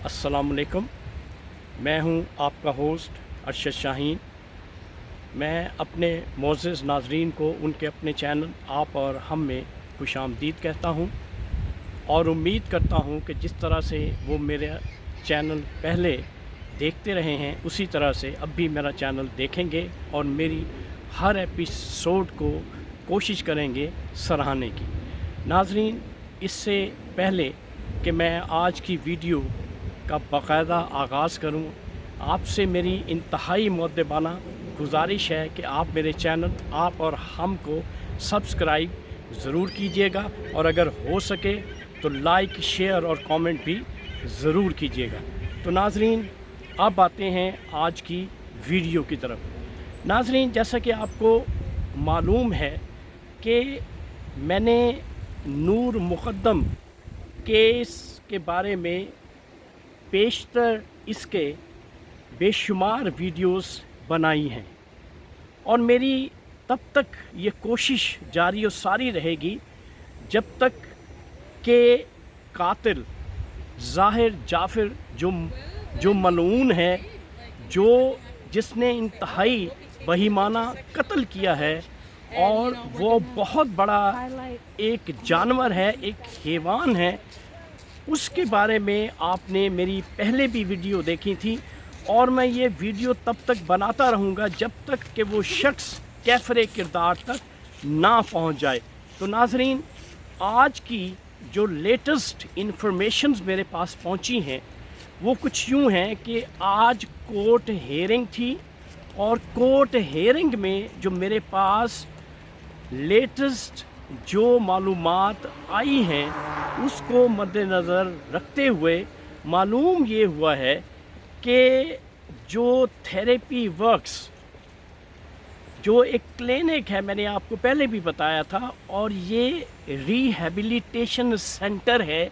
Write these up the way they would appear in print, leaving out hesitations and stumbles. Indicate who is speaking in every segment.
Speaker 1: अस्सलामुअलैकुम। मैं हूं आपका होस्ट अरशद शाहीन। मैं अपने मोअज़्ज़ज़ नाज़रीन को उनके अपने चैनल आप और हम में खुशामदीद कहता हूं और उम्मीद करता हूं कि जिस तरह से वो मेरा चैनल पहले देखते रहे हैं उसी तरह से अब भी मेरा चैनल देखेंगे और मेरी हर एपिसोड को कोशिश करेंगे सराहने की। नाज़रीन, इससे पहले कि मैं आज की वीडियो का बाकायदा आगाज़ करूं, आपसे मेरी इंतहाई मुअद्दबाना गुजारिश है कि आप मेरे चैनल आप और हम को सब्सक्राइब ज़रूर कीजिएगा और अगर हो सके तो लाइक, शेयर और कमेंट भी ज़रूर कीजिएगा। तो नाज़रीन, अब आते हैं आज की वीडियो की तरफ। नाज़रीन, जैसा कि आपको मालूम है कि मैंने नूर मुक़द्दम केस के बारे में पेशतर इसके बेशुमार वीडियोस बनाई हैं और मेरी तब तक ये कोशिश जारी और सारी रहेगी जब तक कि कातिल ज़ाहिर जाफ़र जो मलऊन है, जिसने इंतहाई बहीमाना कत्ल किया है और वो बहुत बड़ा एक जानवर है, एक हैवान है, उसके बारे में आपने मेरी पहले भी वीडियो देखी थी और मैं ये वीडियो तब तक बनाता रहूँगा जब तक कि वो शख्स कैफ़रे किरदार तक ना पहुँच जाए। तो नाज़रीन, आज की जो लेटेस्ट इन्फॉर्मेशंस मेरे पास पहुँची हैं वो कुछ यूँ हैं कि आज कोर्ट हेयरिंग थी और कोर्ट हेयरिंग में जो मेरे पास लेटेस्ट जो मालूमात आई हैं उसको मद्देनज़र रखते हुए मालूम ये हुआ है कि जो थेरेपी वर्क्स जो एक क्लिनिक है, मैंने आपको पहले भी बताया था, और ये रिहैबिलिटेशन सेंटर है,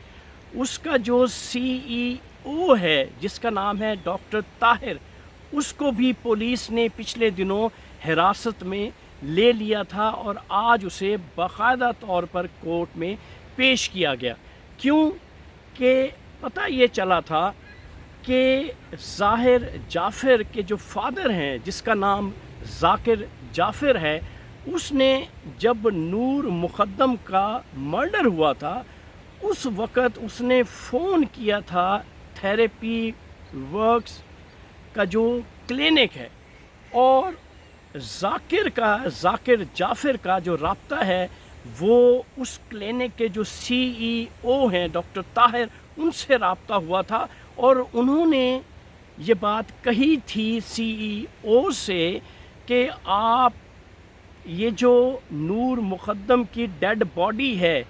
Speaker 1: उसका जो CEO है जिसका नाम है डॉक्टर ताहिर, उसको भी पुलिस ने पिछले दिनों हिरासत में ले लिया था और आज उसे बाकायदा तौर पर कोर्ट में पेश किया गया। क्यों कि पता ये चला था कि ज़ाहिर जाफ़र के जो फादर हैं जिसका नाम ज़ाकिर जाफ़र है, उसने जब नूर मुक़द्दम का मर्डर हुआ था उस वक़्त उसने फ़ोन किया था थेरेपी वर्क्स का जो क्लिनिक है और ज़ाकिर जाफ़र का जो राब्ता है वो उस क्लिनिक के जो CEO हैं डॉक्टर ताहिर, उनसे राब्ता हुआ था और उन्होंने ये बात कही थी CEO से कि आप ये जो नूर मुक़द्दम की डेड बॉडी है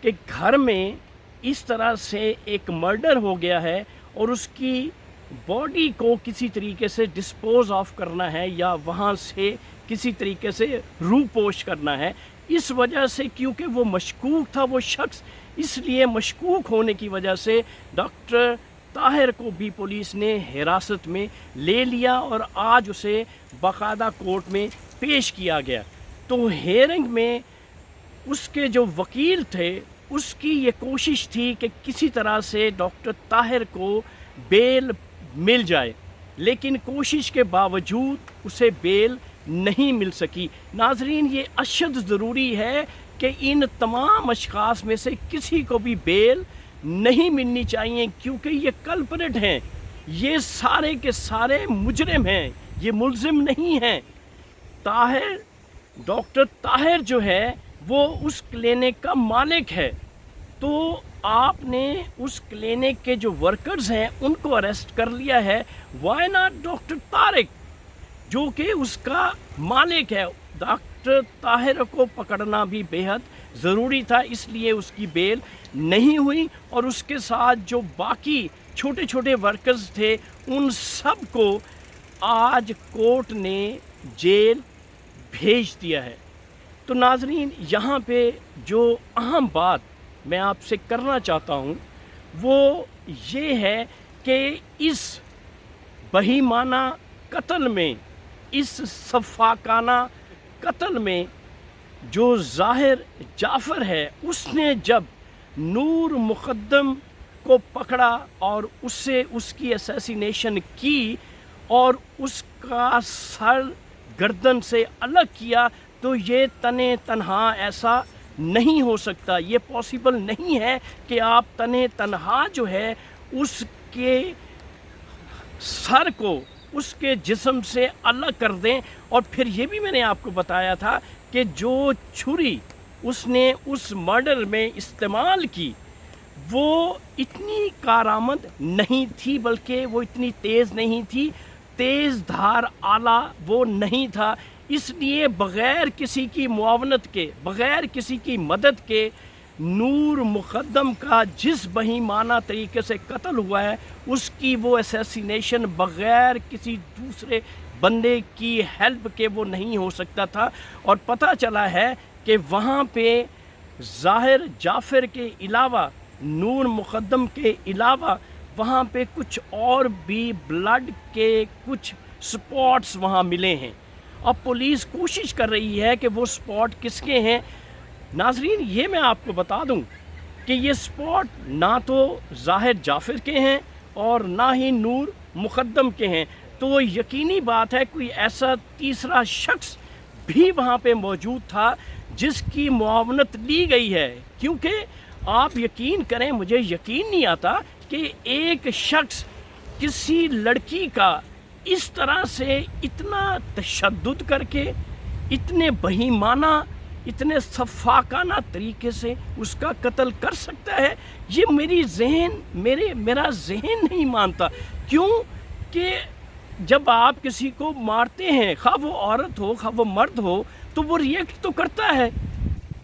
Speaker 1: कि घर में इस तरह से एक मर्डर हो गया है और उसकी बॉडी को किसी तरीके से डिस्पोज ऑफ करना है या वहाँ से किसी तरीके से रूपोश करना है। इस वजह से क्योंकि वो मशकूक था वो शख्स, इसलिए मशकूक होने की वजह से डॉक्टर ताहिर को भी पुलिस ने हिरासत में ले लिया और आज उसे बाकायदा कोर्ट में पेश किया गया। तो हेयरिंग में उसके जो वकील थे उसकी ये कोशिश थी कि किसी तरह से डॉक्टर ताहिर को बेल मिल जाए, लेकिन कोशिश के बावजूद उसे बेल नहीं मिल सकी। नाज़रीन, ये अशद ज़रूरी है कि इन तमाम अशख़ास में से किसी को भी बेल नहीं मिलनी चाहिए क्योंकि ये कल्परेट हैं, ये सारे के सारे मुजरिम हैं, ये मुल्ज़िम नहीं हैं। ताहिर, डॉक्टर ताहिर जो है वो उस क्लिनिक का मालिक है, तो आपने उस क्लिनिक के जो वर्कर्स हैं उनको अरेस्ट कर लिया है। वाई नॉट डॉक्टर तारिक जो कि उसका मालिक है? डॉक्टर ताहिर को पकड़ना भी बेहद ज़रूरी था, इसलिए उसकी बेल नहीं हुई और उसके साथ जो बाकी छोटे छोटे वर्कर्स थे उन सब को आज कोर्ट ने जेल भेज दिया है। तो नाज़रीन, यहाँ पे जो अहम बात मैं आपसे करना चाहता हूँ वो ये है कि इस बहीमाना कत्ल में, इस सफ़ाकाना कत्ल में जो ज़ाहिर जाफ़र है उसने जब नूर मुक़द्दम को पकड़ा और उससे उसकी असैसिनेशन की और उसका सर गर्दन से अलग किया, तो ये तने तन्हा ऐसा नहीं हो सकता। ये पॉसिबल नहीं है कि आप तने तन्हा जो है उसके सर को उसके जिस्म से अलग कर दें। और फिर ये भी मैंने आपको बताया था कि जो छुरी उसने उस मर्डर में इस्तेमाल की वो इतनी कारआमद नहीं थी, बल्कि वो इतनी तेज़ नहीं थी, तेज़ धार आला वो नहीं था। इसलिए बग़ैर किसी की मुआवनत के, बग़ैर किसी की मदद के नूर मुक़द्दम का जिस बहीमाना तरीके से कत्ल हुआ है, उसकी वो असैसिनेशन बग़ैर किसी दूसरे बंदे की हेल्प के वो नहीं हो सकता था। और पता चला है कि वहाँ पे ज़ाहिर जाफ़र के अलावा, नूर मुक़द्दम के अलावा वहाँ पे कुछ और भी ब्लड के कुछ स्पॉट्स वहाँ मिले हैं। अब पुलिस कोशिश कर रही है कि वो स्पॉट किसके हैं। नाज़रीन, ये मैं आपको बता दूं कि ये स्पॉट ना तो ज़ाहिर जाफ़र के हैं और ना ही नूर मुक़द्दम के हैं। तो यकीनी बात है कोई ऐसा तीसरा शख्स भी वहाँ पे मौजूद था जिसकी मुआवनत ली गई है। क्योंकि आप यकीन करें, मुझे यकीन नहीं आता कि एक शख्स किसी लड़की का इस तरह से इतना तशद्दुद करके, इतने बहीमाना, इतने सफ़ाकाना तरीके से उसका कत्ल कर सकता है। ये मेरा जहन नहीं मानता। क्यों कि जब आप किसी को मारते हैं, खा वो औरत हो खा वो मर्द हो, तो वो रिएक्ट तो करता है।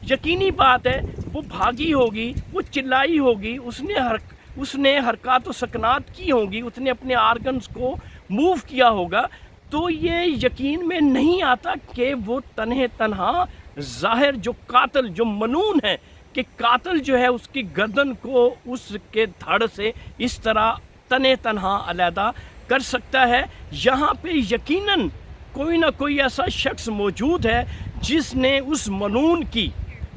Speaker 1: यकीनी बात है वो भागी होगी, वो चिल्लाई होगी, उसने हरकत व सकनात की होंगी, उसने अपने आर्गन्स को मूव किया होगा। तो ये यकीन में नहीं आता कि वो तन्हे तन्हा ज़ाहिर जो कातिल, जो मनून है कि कातिल जो है उसकी गर्दन को उसके धड़ से इस तरह तने तन्हा अलहदा कर सकता है। यहाँ पे यकीनन कोई ना कोई ऐसा शख्स मौजूद है जिसने उस मनून की,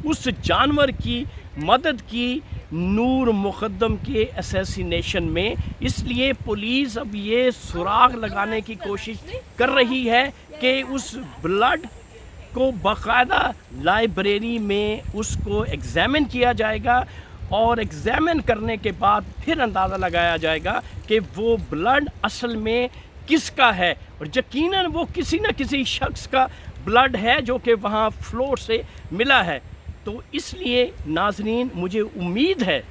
Speaker 1: उस जानवर की मदद की नूर मुक़द्दम के असैसिनेशन में। इसलिए पुलिस अब ये सुराग लगाने की कोशिश कर रही है कि उस ब्लड को बाकायदा लाइब्रेरी में उसको एग्ज़ामिन किया जाएगा और एग्ज़ामिन करने के बाद फिर अंदाज़ा लगाया जाएगा कि वो ब्लड असल में किसका है। और यकीनन वो किसी न किसी शख्स का ब्लड है जो कि वहाँ फ्लोर से मिला है। तो इसलिए नाज़रीन, मुझे उम्मीद है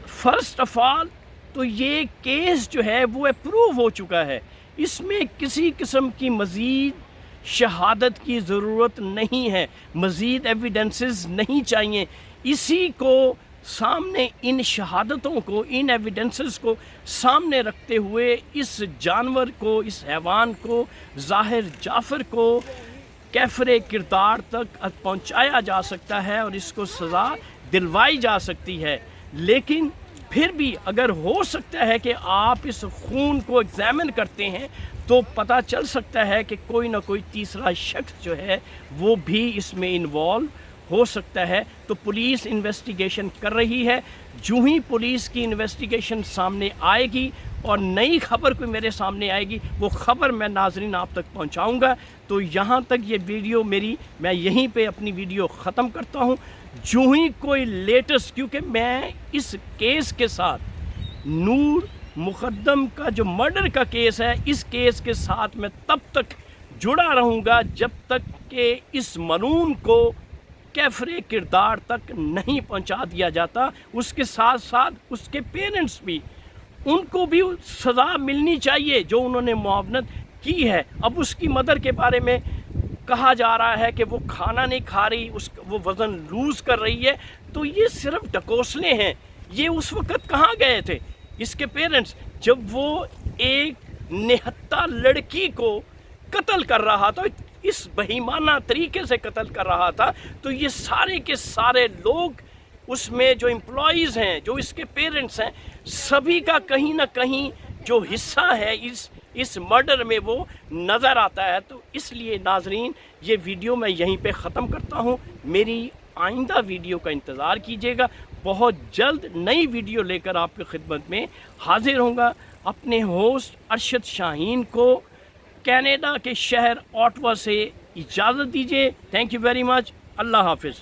Speaker 1: फ़र्स्ट ऑफ़ ऑल तो ये केस जो है वो अप्रूव हो चुका है। इसमें किसी किस्म की मज़ीद शहादत की ज़रूरत नहीं है, मज़ीद एविडेंसेस नहीं चाहिए। इसी को सामने, इन शहादतों को, इन एविडेंसेस को सामने रखते हुए इस जानवर को, इस हैवान को, ज़ाहिर जाफ़र को कैफ़रे किरदार तक पहुंचाया जा सकता है और इसको सज़ा दिलवाई जा सकती है। लेकिन फिर भी अगर हो सकता है कि आप इस खून को एग्ज़ामिन करते हैं तो पता चल सकता है कि कोई ना कोई तीसरा शख्स जो है वो भी इसमें इन्वॉल्व हो सकता है। तो पुलिस इन्वेस्टिगेशन कर रही है। जो ही पुलिस की इन्वेस्टिगेशन सामने आएगी और नई खबर कोई मेरे सामने आएगी, वो ख़बर मैं नाज़रीन आप तक पहुंचाऊंगा। तो यहाँ तक ये वीडियो मेरी, मैं यहीं पे अपनी वीडियो ख़त्म करता हूँ। जो ही कोई लेटेस्ट, क्योंकि मैं इस केस के साथ, नूर मुक़द्दम का जो मर्डर का केस है, इस केस के साथ मैं तब तक जुड़ा रहूँगा जब तक कि इस मनून को कैफ़रे किरदार तक नहीं पहुँचा दिया जाता। उसके साथ साथ उसके पेरेंट्स भी, उनको भी सज़ा मिलनी चाहिए जो उन्होंने मुआवनत की है। अब उसकी मदर के बारे में कहा जा रहा है कि वो खाना नहीं खा रही, वो वज़न लूज़ कर रही है। तो ये सिर्फ ढकोसले हैं। ये उस वक़्त कहाँ गए थे इसके पेरेंट्स जब वो एक निहत्ता लड़की को कत्ल कर रहा था, इस बहीमाना तरीके से कत्ल कर रहा था। तो ये सारे के सारे लोग, उसमें जो एम्प्लॉइज़ हैं, जो इसके पेरेंट्स हैं, सभी का कहीं ना कहीं जो हिस्सा है इस मर्डर में वो नज़र आता है। तो इसलिए नाज़रीन, ये वीडियो मैं यहीं पे ख़त्म करता हूँ। मेरी आइंदा वीडियो का इंतज़ार कीजिएगा। بہت جلد نئی ویڈیو لے کر آپ کی خدمت میں حاضر ہوں گا. اپنے ہوسٹ ارشد شاہین کو کینیڈا کے شہر اوٹوا سے اجازت دیجیے. Thank you very much. اللہ حافظ.